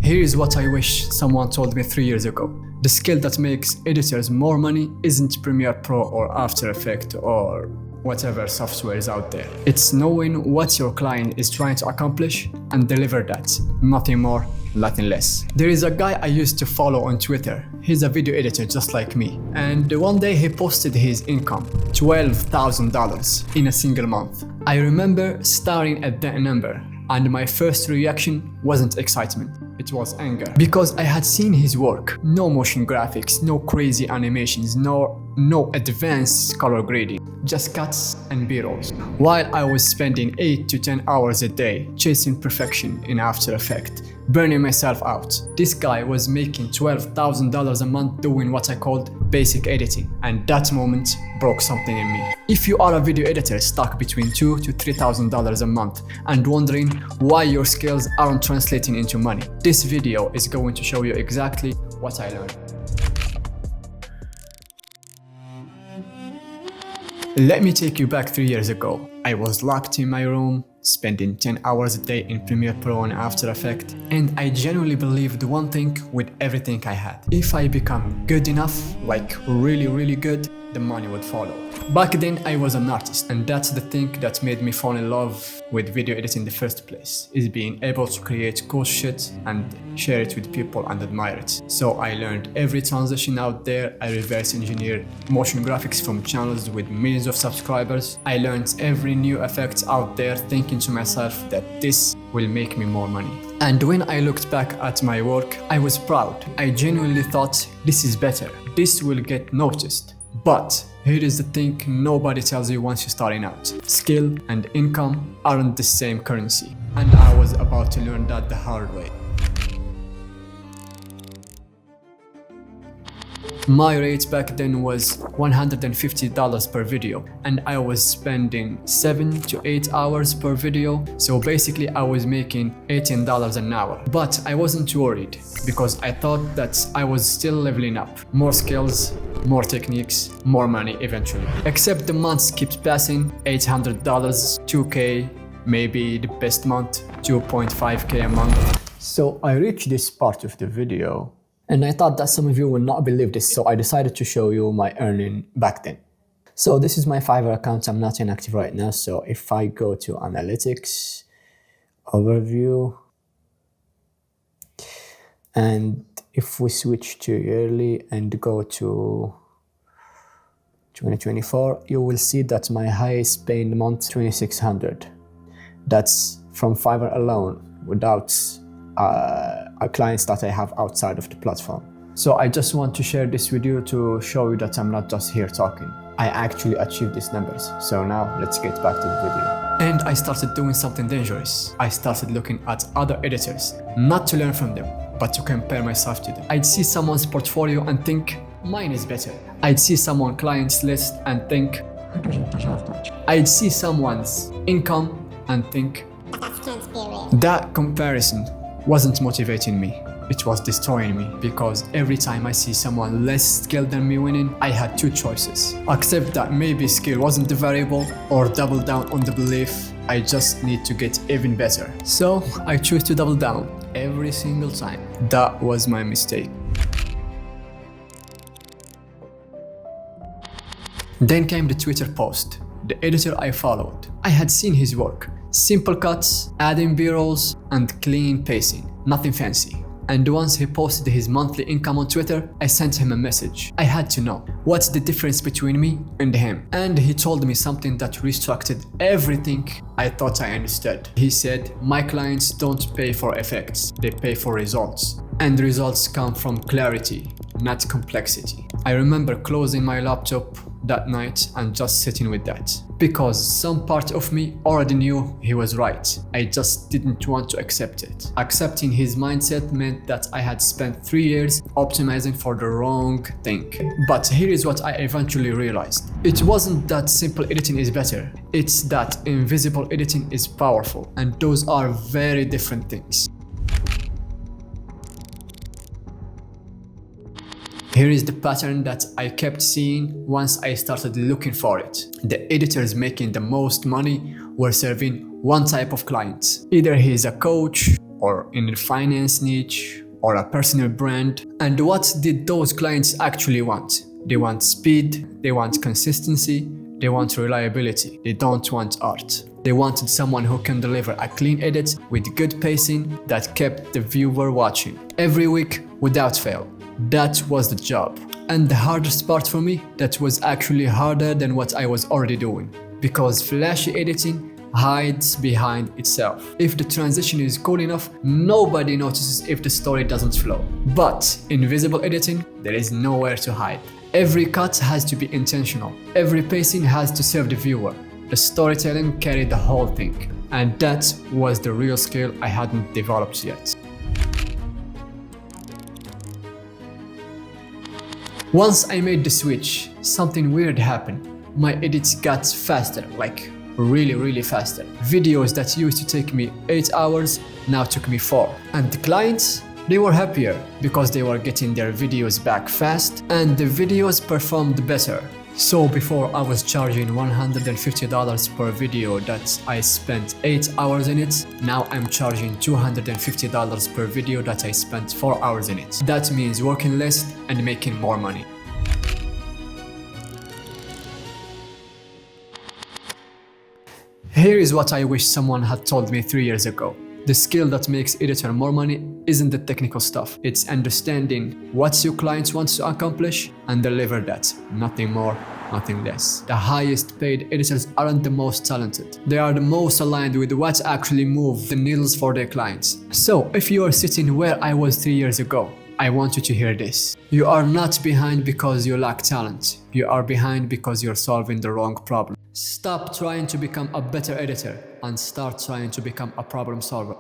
Here is what I wish someone told me 3 years ago. The skill that makes editors more money isn't Premiere Pro or After Effects or whatever software is out there. It's knowing what your client is trying to accomplish and deliver that. Nothing more, nothing less. There is a guy I used to follow on Twitter. He's a video editor just like me. And one day he posted his income, $12,000 in a single month. I remember staring at that number, and my first reaction wasn't excitement. It was anger. Because I had seen his work. No motion graphics, no crazy animations, no advanced color grading. Just cuts and B-rolls. While I was spending 8 to 10 hours a day chasing perfection in After Effects, burning myself out. This guy was making $12,000 a month doing what I called basic editing, and that moment broke something in me. If you are a video editor stuck between $2,000 to $3,000 a month and wondering why your skills aren't translating into money, this video is going to show you exactly what I learned. Let me take you back 3 years ago. I was locked in my room, spending 10 hours a day in Premiere Pro and After Effects, and I genuinely believed one thing with everything I had. If I become good enough, like really good, the money would follow. Back then I was an artist, and that's the thing that made me fall in love with video editing in the first place, is being able to create cool shit and share it with people and admire it. So I learned every transition out there. I reverse engineered motion graphics from channels with millions of subscribers. I learned every new effect out there, thinking to myself that this will make me more money. And when I looked back at my work, I was proud. I genuinely thought, this is better. This will get noticed. But here is the thing nobody tells you once you're starting out. Skill and income aren't the same currency. And I was about to learn that the hard way. My rate back then was $150 per video, and I was spending 7 to 8 hours per video, so basically I was making $18 an hour. But I wasn't worried, because I thought that I was still leveling up. More skills, more techniques, more money eventually. Except the months kept passing, $800, $2K, maybe the best month, $2.5K a month. So I reached this part of the video, and I thought that some of you will not believe this, so I decided to show you my earning back then. So this is my Fiverr account. I'm not inactive right now, so if I go to analytics, overview, and if we switch to yearly and go to 2024, you will see that my highest paying month, $2,600. That's from Fiverr alone, without clients that I have outside of the platform. So I just want to share this with you to show you that I'm not just here talking. I actually achieved these numbers. So now let's get back to the video. And I started doing something dangerous. I started looking at other editors, not to learn from them, but to compare myself to them. I'd see someone's portfolio and think, mine is better. I'd see someone's clients list and think, I'd see someone's income and think, that comparison wasn't motivating me. It was destroying me, because every time I see someone less skilled than me winning, I had two choices. Accept that maybe skill wasn't the variable, or double down on the belief I just need to get even better. So I chose to double down every single time. That was my mistake. Then came the Twitter post, the editor I followed. I had seen his work. Simple cuts, adding B-rolls, and clean pacing. Nothing fancy. And once he posted his monthly income on Twitter, I sent him a message. I had to know, what's the difference between me and him? And he told me something that restructured everything I thought I understood. He said, my clients don't pay for effects, they pay for results. And results come from clarity, not complexity. I remember closing my laptop that night and just sitting with that, because some part of me already knew he was right. I just didn't want to accept it. Accepting his mindset meant that I had spent 3 years optimizing for the wrong thing. But here is what I eventually realized. It wasn't that simple editing is better. It's that invisible editing is powerful, and those are very different things. Here is the pattern that I kept seeing once I started looking for it. The editors making the most money were serving one type of client. Either he is a coach, or in a finance niche or a personal brand. And what did those clients actually want? They want speed, they want consistency, they want reliability, they don't want art. They wanted someone who can deliver a clean edit with good pacing that kept the viewer watching every week without fail. That was the job. And the hardest part for me, that was actually harder than what I was already doing, because flashy editing hides behind itself. If the transition is cool enough, nobody notices if the story doesn't flow. But in visible editing, there is nowhere to hide. Every cut has to be intentional. Every pacing has to serve the viewer. The storytelling carried the whole thing. And that was the real skill I hadn't developed yet. Once I made the switch, something weird happened. My edits got faster, like really faster. Videos that used to take me 8 hours now took me 4. And the clients, they were happier because they were getting their videos back fast and the videos performed better. So before I was charging $150 per video that I spent 8 hours in it, now I'm charging $250 per video that I spent 4 hours in it. That means working less and making more money. Here is what I wish someone had told me 3 years ago. The skill that makes editor more money isn't the technical stuff. It's understanding what your clients want to accomplish and deliver that. Nothing more, nothing less. The highest paid editors aren't the most talented. They are the most aligned with what actually moves the needles for their clients. So if you are sitting where I was 3 years ago, I want you to hear this. You are not behind because you lack talent. You are behind because you're solving the wrong problem. Stop trying to become a better editor and start trying to become a problem solver.